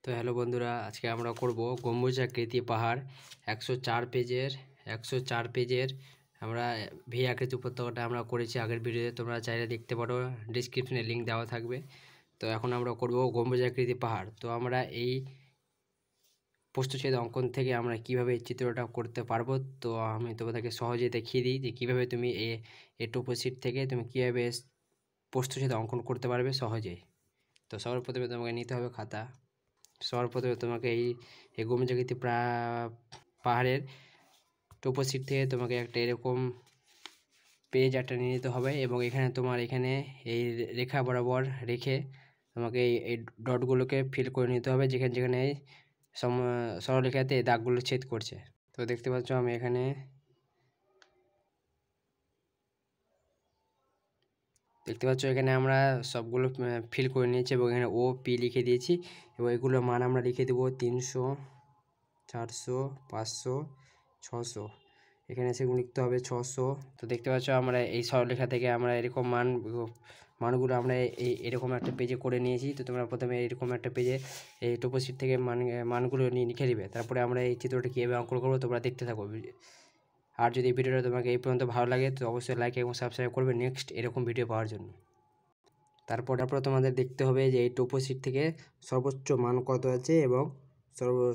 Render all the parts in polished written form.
তো হ্যালো বন্ধুরা, আজকে আমরা করব গম্বুজাকৃতি পাহাড় 104 পেজের আমরা ভি আকৃতি উপত্যকাটা আমরা করেছি আগের ভিডিওতে। তোমরা চাইলে দেখতে পারো, ডিসক্রিপশনে লিংক দেওয়া থাকবে। তো এখন আমরা করব গম্বুজাকৃতি পাহাড়। তো আমরা এই প্রস্থচ্ছেদ অঙ্কন থেকে আমরা কিভাবে এই চিত্রটা করতে পারবো, তো আমি তোমাদেরকে সহজে দেখিয়ে দিই যে কিভাবে তুমি এই টোপোশিট থেকে তুমি কিভাবে প্রস্থচ্ছেদ অঙ্কন করতে পারবে সহজেই। তো সবার প্রথমে তোমাকে নিতে হবে খাতা। সবার প্রথমে তোমাকে এই গম্বুজাকৃতি পাহাড়ের টোপোশিট থেকে তোমাকে একটা এরকম পেজ একটা নিয়ে নিতে হবে, এবং এখানে এই রেখা বরাবর রেখে তোমাকে এই ডটগুলোকে ফিল করে নিতে হবে যেখানে যেখানে সরলরেখাতে দাগগুলো ছেদ করছে। তো দেখতে পাচ্ছ আমি এখানে আমরা সবগুলো ফিল করে নিয়েছি এবং এখানে ও পি লিখে দিয়েছি, এবং এগুলোর মান আমরা লিখে দেবো 300, 400, 500, 600। এখানে সেগুলো লিখতে হবে 600। তো দেখতে পাচ্ছ আমরা এই সরলরেখা থেকে আমরা এরকম মানগুলো আমরা এরকম একটা পেজে করে নিয়েছি। তো তোমরা প্রথমে এরকম একটা পেজে এই টোপোশিট থেকে মানগুলো নিয়ে লিখে নেবে। তারপরে আমরা এই চিত্রটা কীভাবে অঙ্কন করবো তোমরা দেখতে থাকো। আর যদি ভিডিওটা তোমাকে এই পর্যন্ত ভালো লাগে তো অবশ্যই লাইক এবং সাবস্ক্রাইব করবে নেক্সট এরকম ভিডিও পাওয়ার জন্য। তারপর তোমাদের দেখতে হবে যে এই টোপোশিট থেকে সর্বোচ্চ মান কত আছে এবং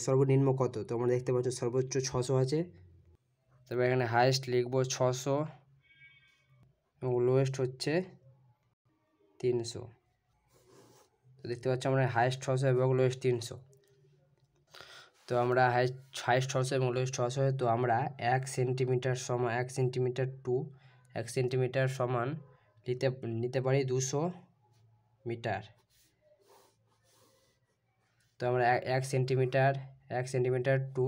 সর্বনিম্ন কত। তো আমরা দেখতে পাচ্ছ সর্বোচ্চ 600 আছে, তবে এখানে হাইয়েস্ট লিখবো 600 এবং লোয়েস্ট হচ্ছে 300। তো দেখতে পাচ্ছ আমরা হাইয়েস্ট 600 এবং লোয়েস্ট 300। তো আমরা হাইয়েস্ট 600 এবং লোয়েস্ট 600, তো আমরা 1 সেন্টিমিটার সমান 1 সেন্টিমিটার টু 1 সেন্টিমিটার সমান নিতে পারি 200 মিটার। তো আমরা 1 সেন্টিমিটার টু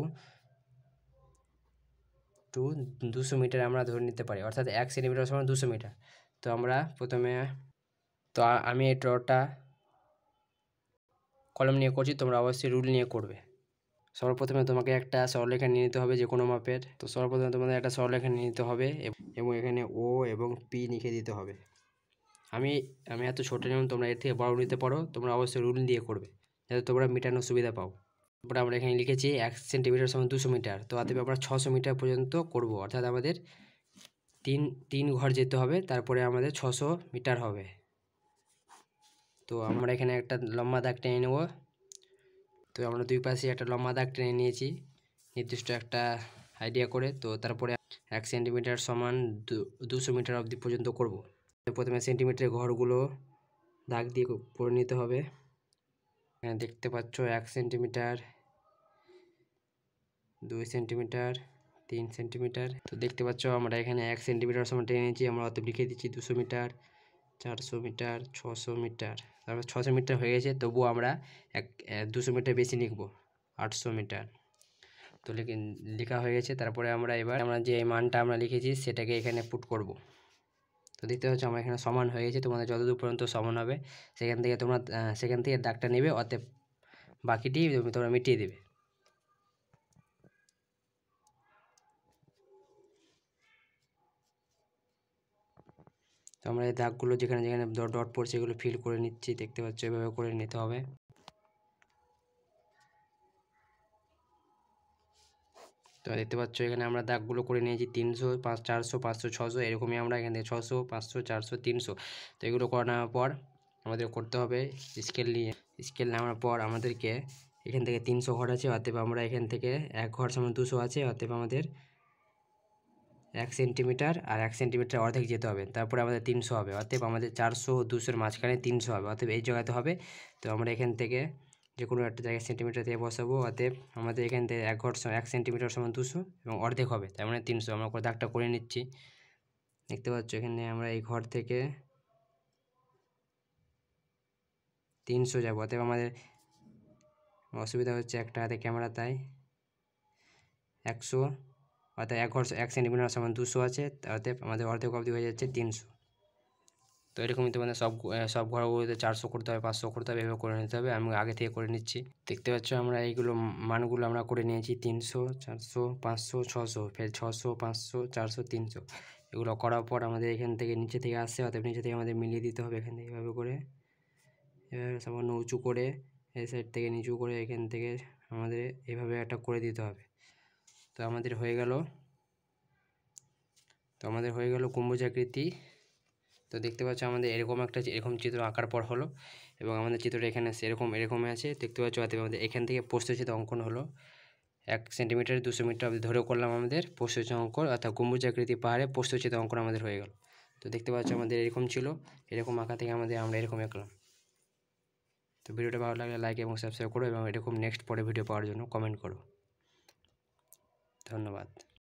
200 মিটার আমরা ধরে নিতে পারি, অর্থাৎ 1 সেন্টিমিটার সমান 200 মিটার। তো আমরা প্রথমে আমি এই ড্রটা কলম নিয়ে করছি, তোমরা অবশ্যই রুল নিয়ে করবে। সর্বপ্রথমে তোমাকে একটা সরলরেখা নিয়ে নিতে হবে যে কোনো মাপের। তো সর্বপ্রথমে তোমাদের একটা সরলরেখা নিয়ে নিতে হবে এবং এখানে ও এবং পি লিখে দিতে হবে। আমি এত ছোট নিলাম, তোমরা এর থেকে বড় নিতে পারো, তোমরা অবশ্যই রুল দিয়ে করবে যাতে তোমরা মেটানোর সুবিধা পাও। তারপরে আমরা এখানে লিখেছি 1 সেন্টিমিটার সমান 200 মিটার। তো অতএব আমরা 600 মিটার পর্যন্ত করব, অর্থাৎ আমাদের তিন ঘর যেতে হবে, তারপরে আমাদের 600 মিটার হবে। তো আমরা এখানে একটা লম্বা দাগ টেনে নেব। তো আমরা দুই পাশে একটা লম্বা দাগ টেনে নিয়েছি নির্দিষ্ট একটা আইডিয়া করে। তো তারপরে 1 সেন্টিমিটার সমান 200 মিটার অবধি পর্যন্ত করব। প্রথমে সেন্টিমিটারের ঘরগুলো দাগ দিয়ে করে নিতে হবে। এখানে দেখতে পাচ্ছ 1 সেন্টিমিটার, 2 সেন্টিমিটার, 3 সেন্টিমিটার। তো দেখতে পাচ্ছ আমরা এখানে 1 সেন্টিমিটার সমান টেনে নিয়েছি। আমরা অত লিখে দিচ্ছি 200 মিটার, 400 মিটার, 600 মিটার। তারপর 600 মিটার হয়ে গেছে, তবুও আমরা 200 মিটার বেশি লিখব, 800 মিটার। তো লেখা হয়ে গেছে। তারপরে আমরা যে মানটা আমরা লিখেছি সেটাকে এখানে পুট করব। তো দেখতে পাচ্ছ আমার এখানে সমান হয়ে গেছে। তোমাদের যতদূর পর্যন্ত সমান হবে সেখান থেকে দাগটা নেবে, অতএব বাকিটি তোমরা মিটিয়ে দেবে। তো আমরা এই দাগগুলো যেখানে যেখানে ডট পড়ছে এগুলো ফিল করে নিচ্ছি। দেখতে পাচ্ছ এভাবে করে নিতে হবে। তো দেখতে পাচ্ছ এখানে আমরা দাগগুলো করে নিয়েছি 300, 400, 500, 600 এরকমই। আমরা এখান থেকে 600, 500, 400, 300। তো এগুলো করে নেওয়ার পর আমাদের করতে হবে স্কেল নেওয়ার পর আমাদেরকে এখান থেকে 300 ঘর আছে, অতএব আমরা এখান থেকে 1 ঘর সমান 200 আছে, অতএব আমাদের 1 সেন্টিমিটার আর 1 সেন্টিমিটার অর্ধেক যেতে হবে। তারপরে আমাদের 300 হবে, অতএব আমাদের 400 ও 200-এর মাঝখানে 300 হবে, অতএব এই জায়গাতে হবে। তো আমরা এখান থেকে যে কোনো একটা জায়গায় সেন্টিমিটার দিয়ে বসাবো, অতএব আমাদের এখান থেকে 1 সেন্টিমিটার সমান 200 এবং অর্ধেক হবে, তার মানে 300। আমরা দাগটা করে নিচ্ছি। দেখতে পাচ্ছ এখানে আমরা এই ঘর থেকে 300 যাবো, অতএব আমাদের অসুবিধা হচ্ছে একটা হাতে ক্যামেরা, তাই 100, অর্থাৎ 1 সেন্টিমিটার সমান 200 আছে, অতএব আমাদের অর্ধেক অবধি হয়ে যাচ্ছে 300। তো এরকমই তোমাদের সব ঘরগুলোতে 400 করতে হবে, 500 করতে হবে, এভাবে করে নিতে হবে। আমি আগে থেকে করে নিচ্ছি। দেখতে পাচ্ছ আমরা এইগুলো মানগুলো আমরা করে নিয়েছি 300, 400, 500, 600, ফের 600, 500, 400, 300। এগুলো করার পর আমাদের এখান থেকে নিচে থেকে আসছে, অতএব নিচে থেকে আমাদের মিলিয়ে দিতে হবে এখান থেকে এভাবে করে, এভাবে সামান্য উঁচু করে এই সাইড থেকে নিচু করে এখান থেকে আমাদের এভাবে একটা করে দিতে হবে। তো আমাদের হয়ে গেল গম্বুজাকৃতি। তো দেখতে পাচ্ছ আমাদের এরকম চিত্র আঁকার পর হলো, এবং আমাদের চিত্রটা এখানে এরকমই আছে দেখতে পাচ্ছ। অতএব আমাদের এখান থেকে প্রস্থচ্ছেদ অঙ্কন হলো 1 সেন্টিমিটার 200 মিটার অবধি ধরে করলাম আমাদের প্রস্থচ্ছেদ অঙ্কন, অর্থাৎ গম্বুজাকৃতি পাহাড়ে প্রস্থচ্ছেদ অঙ্কন আমাদের হয়ে গেল। তো দেখতে পাচ্ছ আমাদের এরকম ছিল, এরকম আঁকা থেকে আমরা এরকম আঁকলাম। তো ভিডিওটা ভালো লাগলে লাইক এবং সাবস্ক্রাইব করো, এবং এরকম নেক্সট পরে ভিডিও পাওয়ার জন্য কমেন্ট করো। ধন্যবাদ।